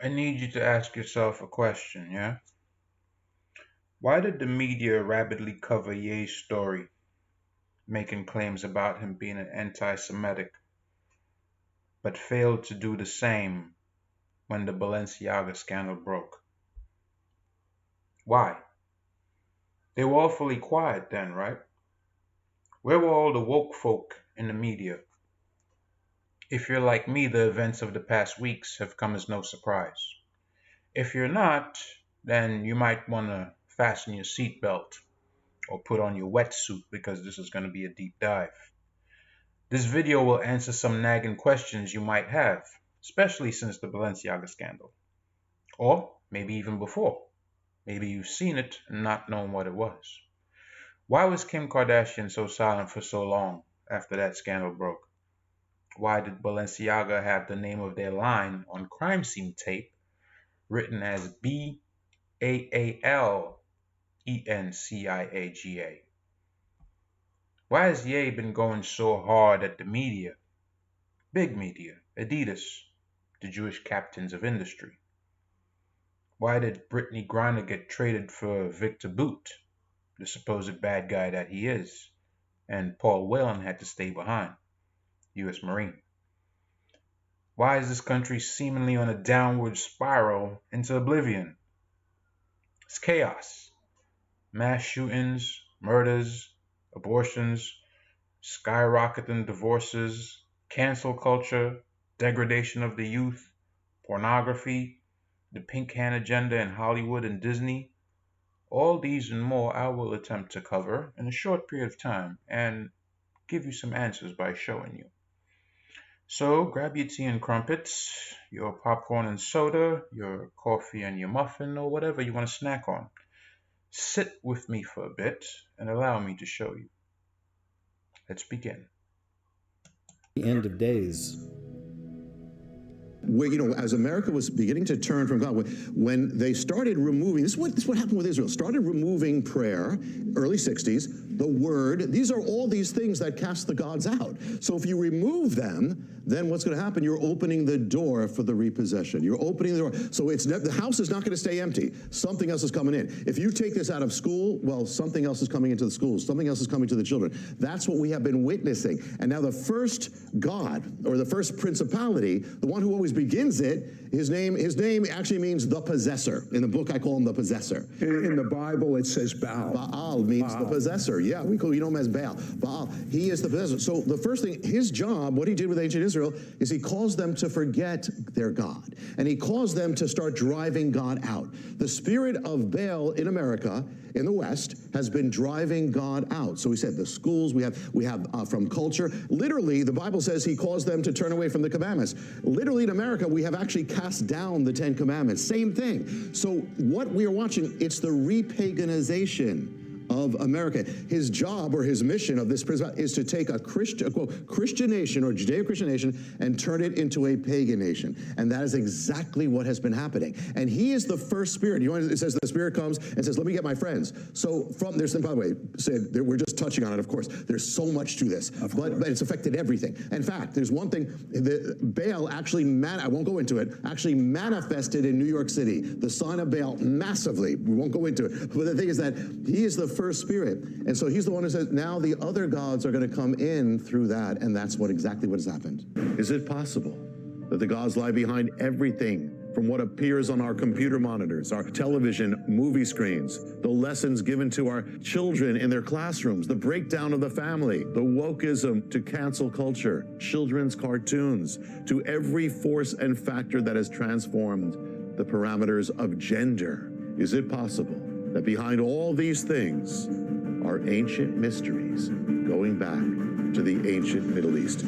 I need you to ask yourself a question, yeah? Why did the media rapidly cover Ye's story, making claims about him being an anti Semitic, but failed to do the same when the Balenciaga scandal broke? Why? They were awfully quiet then, right? Where were all the woke folk in the media? If you're like me, the events of the past weeks have come as no surprise. If you're not, then you might want to fasten your seatbelt or put on your wetsuit because this is going to be a deep dive. This video will answer some nagging questions you might have, especially since the Balenciaga scandal. Or maybe even before. Maybe you've seen it and not known what it was. Why was Kim Kardashian so silent for so long after that scandal broke? Why did Balenciaga have the name of their line on crime scene tape written as Baallenciaga? Why has Ye been going so hard at the media? Big media, Adidas, the Jewish captains of industry. Why did Brittany Griner get traded for Victor Boot, the supposed bad guy that he is, and Paul Whelan had to stay behind, U.S. Marine? Why is this country seemingly on a downward spiral into oblivion? It's chaos. Mass shootings, murders, abortions, skyrocketing divorces, cancel culture, degradation of the youth, pornography, the pink hand agenda in Hollywood and Disney. All these and more I will attempt to cover in a short period of time and give you some answers by showing you. So grab your tea and crumpets, your popcorn and soda, your coffee and your muffin, or whatever you want to snack on. Sit with me for a bit and allow me to show you. Let's begin. The end of days. Where, as America was beginning to turn from God, when they started removing, this is what happened with Israel, started removing prayer, early 60s, the word, these are all these things that cast the gods out. So if you remove them, then what's going to happen? You're opening the door for the repossession. You're opening the door. So the house is not going to stay empty. Something else is coming in. If you take this out of school, well, something else is coming into the schools. Something else is coming to the children. That's what we have been witnessing. And now the first God, or the first principality, the one who always begins it, his name actually means the possessor. In the book, I call him the possessor. In the Bible, it says Baal. Baal means the possessor. Yeah, we know him as Baal. Baal, he is the possessor. So the first thing, his job, what he did with ancient Israel, is he caused them to forget their God. And he caused them to start driving God out. The spirit of Baal in America, in the West, has been driving God out. So he said the schools, we have from culture. Literally, the Bible says he caused them to turn away from the commandments. Literally in America, we have actually cast down the 10 commandments. Same thing. So what we are watching, it's the repaganization of America. His job or his mission of this president is to take a Christian nation or Judeo-Christian nation and turn it into a pagan nation. And that is exactly what has been happening. And he is the first spirit. It says the spirit comes and says, let me get my friends. So by the way, we're just touching on it, of course. There's so much to this, but it's affected everything. In fact, there's one thing, Baal actually, I won't go into it, actually manifested in New York City. The son of Baal massively. We won't go into it. But the thing is that he is the first spirit. And so he's the one who says, now the other gods are going to come in through that. And that's exactly what has happened. Is it possible that the gods lie behind everything from what appears on our computer monitors, our television, movie screens, the lessons given to our children in their classrooms, the breakdown of the family, the wokeism to cancel culture, children's cartoons, to every force and factor that has transformed the parameters of gender? Is it possible that behind all these things are ancient mysteries going back to the ancient Middle East?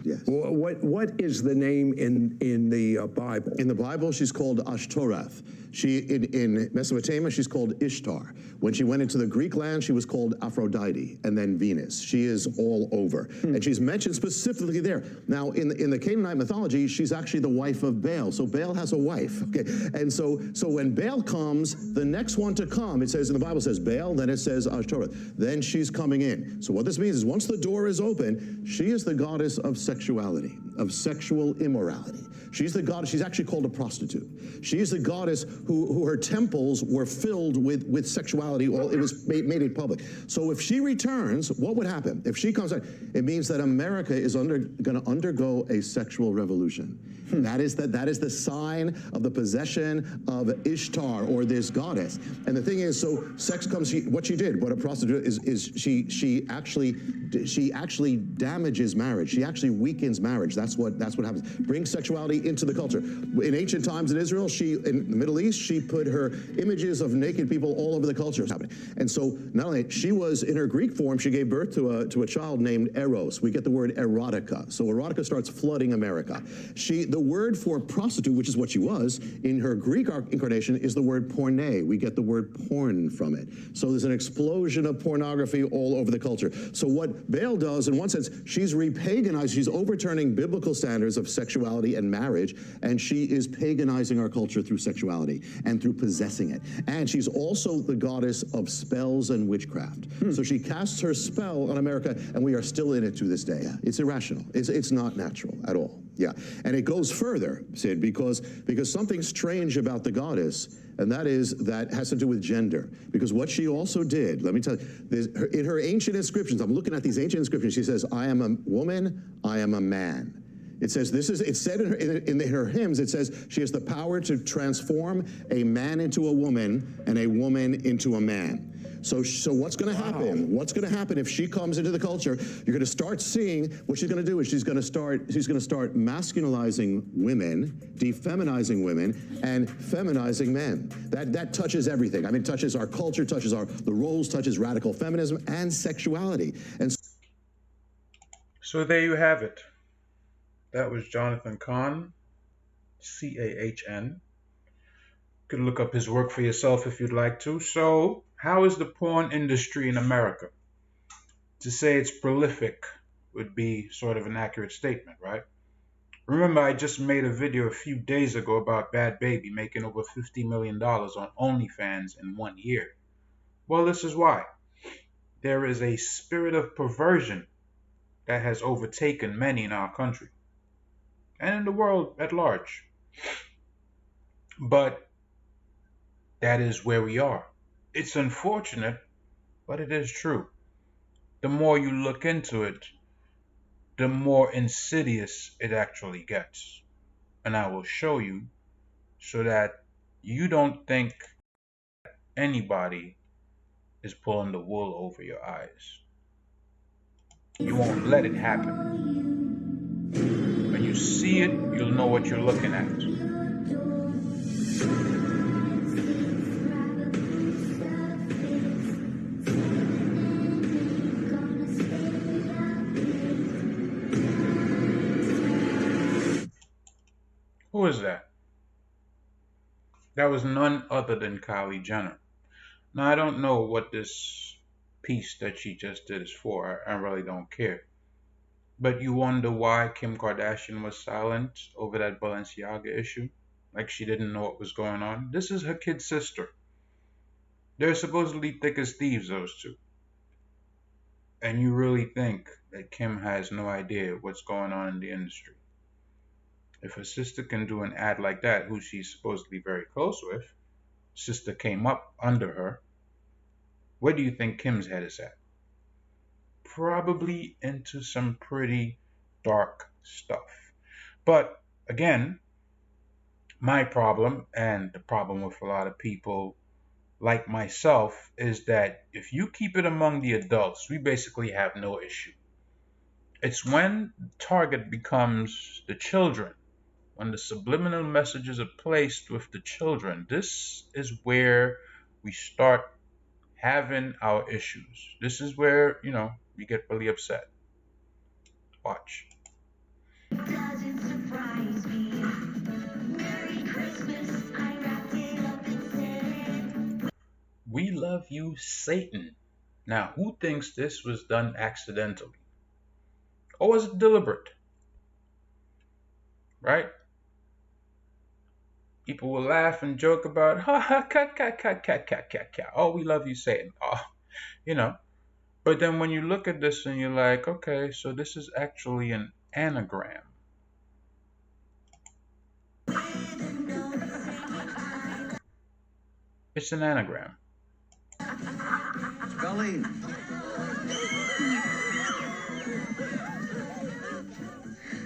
Yes. What is the name in the Bible? In the Bible, she's called Ashtoreth. In Mesopotamia, she's called Ishtar. When she went into the Greek land, she was called Aphrodite, and then Venus. She is all over. And she's mentioned specifically there. Now, in the Canaanite mythology, she's actually the wife of Baal. So Baal has a wife. Okay, and so when Baal comes, the next one to come, it says in the Bible, says Baal, then it says Ashtoreth. Then she's coming in. So what this means is once the door is open, she is the goddess of sexuality, of sexual immorality. She's the goddess. She's actually called a prostitute. She's the goddess who her temples were filled with sexuality. It was made it public. So if she returns, what would happen? If she comes out, it means that America is going to undergo a sexual revolution. That is the sign of the possession of Ishtar, or this goddess. And the thing is, so sex comes. What she did, what a prostitute is she actually damages marriage. She actually weakens marriage. That's what happens. Brings sexuality into the culture. In ancient times in Israel, in the Middle East, she put her images of naked people all over the culture. And so not only she was in her Greek form, she gave birth to a child named Eros. We get the word erotica. So erotica starts flooding America. The word for prostitute, which is what she was, in her Greek incarnation, is the word porne. We get the word porn from it. So there's an explosion of pornography all over the culture. So what Baal does, in one sense, she's repaganized, she's overturning biblical standards of sexuality and marriage, and she is paganizing our culture through sexuality and through possessing it. And she's also the goddess of spells and witchcraft. So she casts her spell on America, and we are still in it to this day. It's irrational. It's not natural at all. Yeah, and it goes further, Sid, because something strange about the goddess, and that has to do with gender. Because what she also did, let me tell you, in her ancient inscriptions, I'm looking at these ancient inscriptions, she says, I am a woman, I am a man. It says it's said in her hymns, it says she has the power to transform a man into a woman and a woman into a man. So what's going to happen? What's going to happen if she comes into the culture? You're going to start seeing what she's going to do is she's going to start masculinizing women, defeminizing women, and feminizing men. That touches everything. I mean, touches our culture, touches the roles, touches radical feminism and sexuality. And So there you have it. That was Jonathan Cahn, C-A-H-N. You could look up his work for yourself if you'd like to. So, how is the porn industry in America? To say it's prolific would be sort of an accurate statement, right? Remember, I just made a video a few days ago about Bad Baby making over $50 million on OnlyFans in 1 year. Well, this is why. There is a spirit of perversion that has overtaken many in our country and in the world at large. But that is where we are. It's unfortunate, but it is true. The more you look into it, the more insidious it actually gets. And I will show you so that you don't think anybody is pulling the wool over your eyes. You won't let it happen. When you see it, you'll know what you're looking at. Who is that? That was none other than Kylie Jenner. Now, I don't know what this piece that she just did is for. I really don't care. But you wonder why Kim Kardashian was silent over that Balenciaga issue? Like she didn't know what was going on? This is her kid sister. They're supposedly thick as thieves, those two. And you really think that Kim has no idea what's going on in the industry? If her sister can do an ad like that, who she's supposedly very close with, sister came up under her, where do you think Kim's head is at? Probably into some pretty dark stuff. But again, my problem, and the problem with a lot of people like myself, is that if you keep it among the adults, we basically have no issue. It's when target becomes the children, when the subliminal messages are placed with the children, this is where we start having our issues. This is where, we get really upset. Watch. Doesn't surprise me. Merry Christmas, I wrapped it up and said, we love you, Satan. Now, who thinks this was done accidentally? Or was it deliberate? Right? People will laugh and joke about, ha ha, cat, cat, cat, cat, cat, cat, cat. Oh, we love you, Satan. Oh, But then when you look at this and you're like, okay, so this is actually an anagram. It's an anagram. Colleen.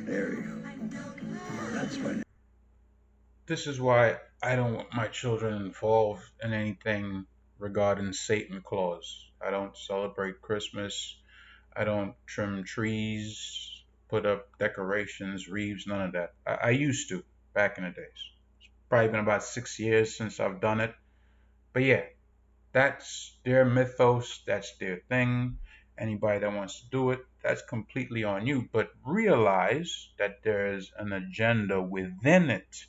There we go. That's funny. This is why I don't want my children involved in anything regarding Satan Claus. I don't celebrate Christmas. I don't trim trees, put up decorations, wreaths, none of that. I used to back in the days. It's probably been about 6 years since I've done it. But yeah, that's their mythos. That's their thing. Anybody that wants to do it, that's completely on you. But realize that there's an agenda within it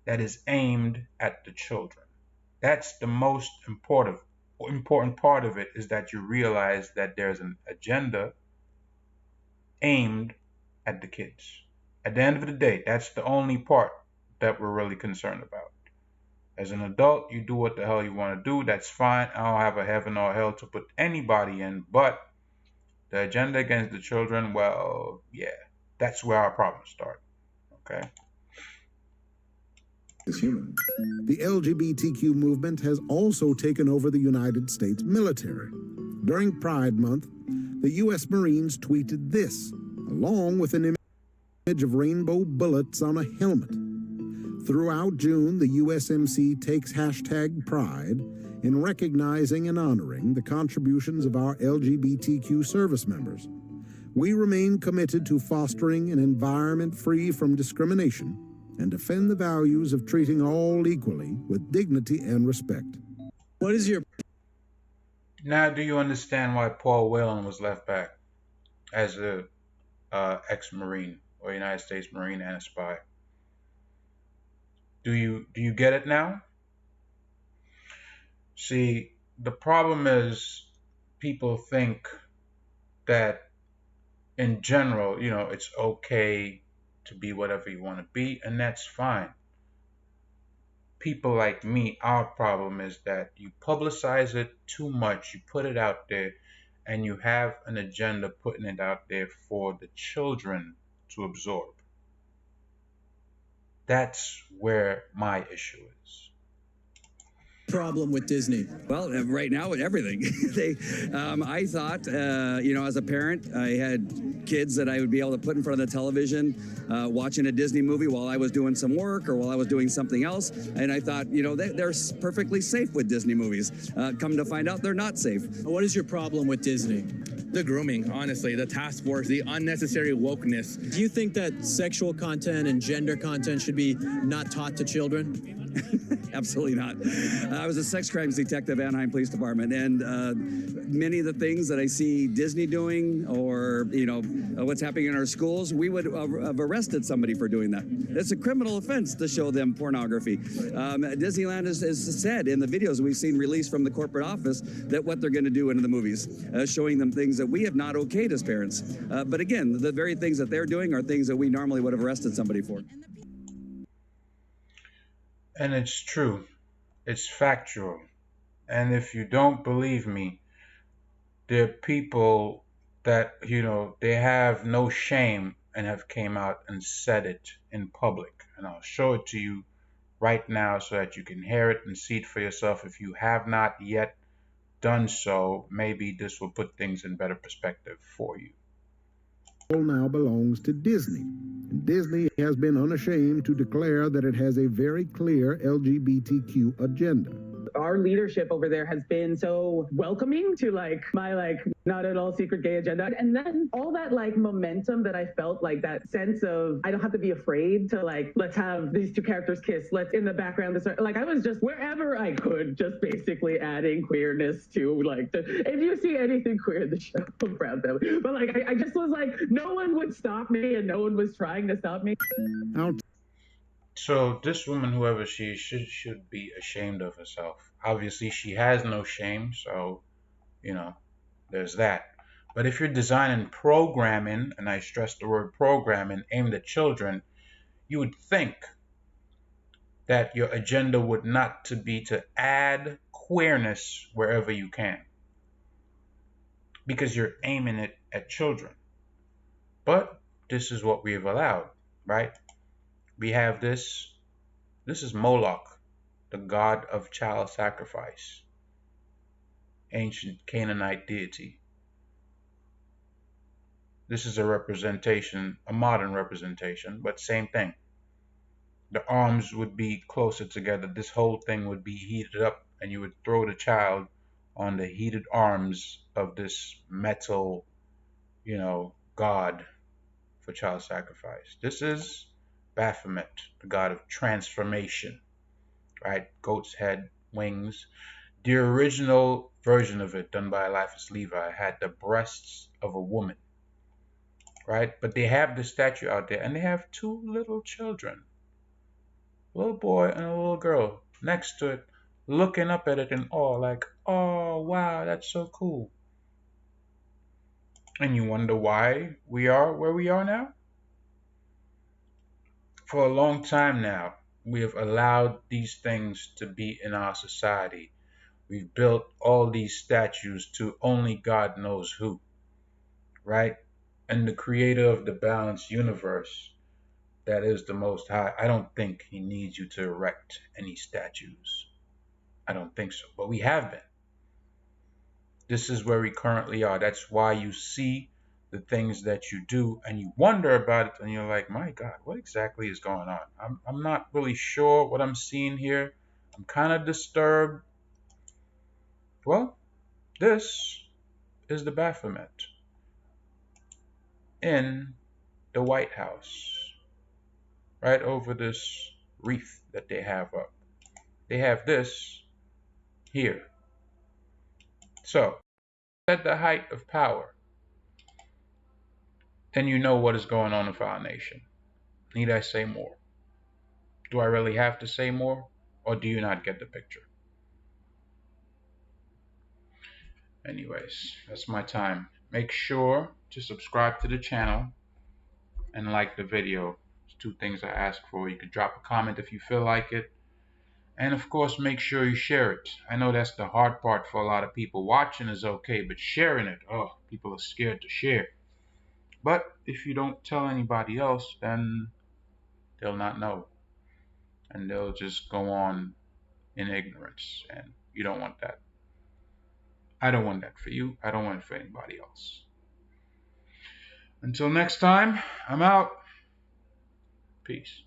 that is aimed at the children. That's the most important part of it, is that you realize that there's an agenda aimed at the kids. At the end of the day, that's the only part that we're really concerned about. As an adult, you do what the hell you want to do. That's fine. I don't have a heaven or hell to put anybody in, but the agenda against the children, well, yeah, that's where our problems start. Okay? Is human. The LGBTQ movement has also taken over the United States military. During Pride Month, the U.S. Marines tweeted this, along with an image of rainbow bullets on a helmet. Throughout June, the USMC takes #Pride in recognizing and honoring the contributions of our LGBTQ service members. We remain committed to fostering an environment free from discrimination and defend the values of treating all equally with dignity and respect. What is your... Now, do you understand why Paul Whelan was left back as a ex-Marine or United States Marine and a spy? Do you get it now? See, the problem is people think that in general, it's okay to be whatever you want to be, and that's fine. People like me, our problem is that you publicize it too much, you put it out there, and you have an agenda putting it out there for the children to absorb. That's where my issue is. Problem with Disney? Well, right now with everything, I thought, as a parent, I had kids that I would be able to put in front of the television, watching a Disney movie while I was doing some work or while I was doing something else. And I thought, they're perfectly safe with Disney movies. Come to find out, they're not safe. What is your problem with Disney? The grooming, honestly, the task force, the unnecessary wokeness. Do you think that sexual content and gender content should be not taught to children? Absolutely not. I was a sex crimes detective at Anaheim Police Department, and many of the things that I see Disney doing or, what's happening in our schools, we would have arrested somebody for doing that. It's a criminal offense to show them pornography. Disneyland has said in the videos we've seen released from the corporate office that what they're going to do in the movies, showing them things that we have not okayed as parents. But again, the very things that they're doing are things that we normally would have arrested somebody for. And it's true. It's factual. And if you don't believe me, there are people that, they have no shame and have came out and said it in public. And I'll show it to you right now so that you can hear it and see it for yourself. If you have not yet done so, maybe this will put things in better perspective for you. Now belongs to Disney. And Disney has been unashamed to declare that it has a very clear LGBTQ agenda. Our leadership over there has been so welcoming to my not at all secret gay agenda. And then all that momentum that I felt, that sense of I don't have to be afraid to let's have these two characters kiss. Let's in the background. I was just wherever I could, just basically adding queerness to if you see anything queer in the show, I'm proud of it. But I just was no one would stop me and no one was trying to stop me. So this woman, whoever she is, should be ashamed of herself. Obviously, she has no shame, so, there's that. But if you're designing programming, and I stress the word programming, aimed at children, you would think that your agenda would not to be to add queerness wherever you can, because you're aiming it at children. But this is what we have allowed, right? We have this. This is Moloch. the god of child sacrifice, ancient Canaanite deity. This is a representation, a modern representation, but same thing. The arms would be closer together. This whole thing would be heated up, and you would throw the child on the heated arms of this metal, god for child sacrifice. This is Baphomet, the god of transformation, right? Goat's head, wings. The original version of it, done by Eliphas Levi, had the breasts of a woman, right? But they have the statue out there, and they have two little children, a little boy and a little girl, next to it, looking up at it in awe, like, oh, wow, that's so cool. And you wonder why we are where we are now? For a long time now, we have allowed these things to be in our society. We've built all these statues to only God knows who, right? And the creator of the balanced universe, that is the Most High, I don't think he needs you to erect any statues. I don't think so. But we have been. This is where we currently are. That's why you see the things that you do and you wonder about it, and you're like, my God, what exactly is going on? I'm not really sure what I'm seeing here. I'm kind of disturbed. Well, this is the Baphomet in the White House, right over this wreath that they have up. They have this here. So, at the height of power, then you know what is going on with our nation. Need I say more? Do I really have to say more? Or do you not get the picture? Anyways, that's my time. Make sure to subscribe to the channel and like the video. It's two things I ask for. You could drop a comment if you feel like it. And of course, make sure you share it. I know that's the hard part for a lot of people. Watching is okay, but sharing it, oh, people are scared to share. But if you don't tell anybody else, then they'll not know. And they'll just go on in ignorance. And you don't want that. I don't want that for you. I don't want it for anybody else. Until next time, I'm out. Peace.